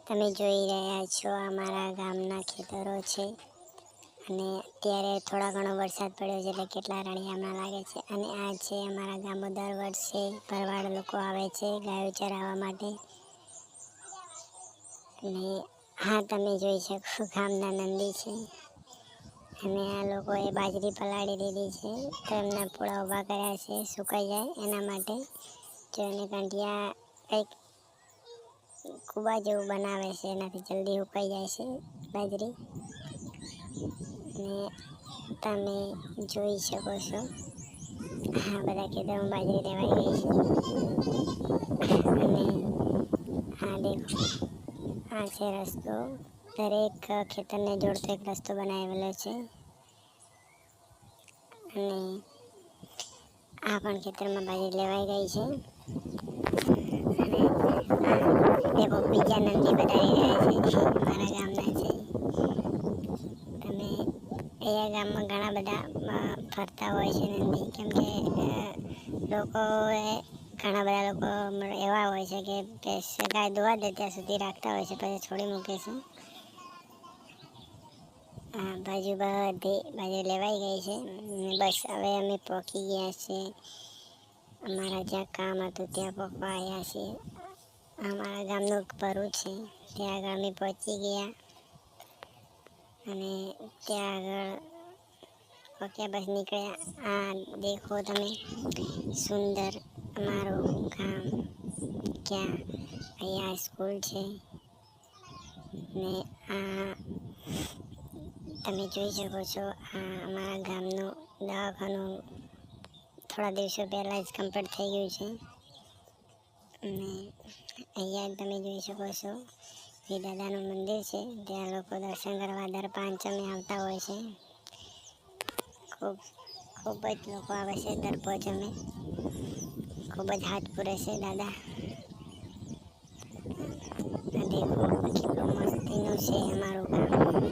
તમે જોઈ રહ્યા છો અમારા ગામના ખેતરો છે અને અત્યારે થોડા ઘણો વરસાદ પડ્યો છે એટલે કેટલા રળિયામણા લાગે છે. અને આ છે અમારા ગામમાં દર વર્ષે ભરવાડ લોકો આવે છે ગાયો ચરાવવા માટે. અને હા, તમે જોઈ શકો ગામના નંદી છે અને આ લોકોએ બાજરી પલાળી દીધી છે તો એમના પૂળા ઊભા કર્યા છે સુકાઈ જાય એના માટે. જો એને ગાંઠિયા કંઈક કૂબા જેવું બનાવે છે, એનાથી જલ્દી સુકાઈ જાય છે બાજરી. અને તમે જોઈ શકો છો હા, બધા ખેતરમાં બાજરી લેવાઈ ગઈ છે. અને હા દેખો, આ છે રસ્તો. દરેક ખેતરને જોડતો એક રસ્તો બનાવેલો છે. અને આ પણ ખેતરમાં બાજરી લેવાઈ ગઈ છે. અને દેખો બીજા નંદી વધારી રહ્યા છે મારા ગામના છે. તમે અહીંયા ગામમાં ઘણા બધા ફરતા હોય છે નંદી, કેમ કે ઘણા બધા લોકો એવા હોય છે કે ભેંસ ગાય દોવા દે ત્યાં સુધી રાખતા હોય છે, પછી છોડી મૂકે છે. આ બાજુ બધી બાજુ લેવાઈ ગઈ છે. બસ હવે અમે પહોંચી ગયા છે અમારા જ્યાં કામ હતું ત્યાં પહોંચવા આવ્યા છીએ. અમારા ગામનું ભરું છે ત્યાં આગળ અમે પહોંચી ગયા. અને ત્યાં આગળ પહોંચ્યા બસ નીકળ્યા. આ દેખો તમે સુંદર અમારું ગામ. ક્યાં અહીંયા સ્કૂલ છે ને આ તમે જોઈ શકો છો આ અમારા ગામનું દવાખાનું થોડા દિવસો પહેલાં જ કમ્પ્લીટ થઈ ગયું છે. અને અહીંયા તમે જોઈ શકો છો એ દાદાનું મંદિર છે, ત્યાં લોકો દર્શન કરવા દર પાંચમે આવતા હોય છે. ખૂબ જ લોકો આવે છે દર પાંચમે. ખૂબ જ હાથ પૂરે છે દાદા. આ દેખો કેટલું મસ્તીનું છે અમારું ગામ.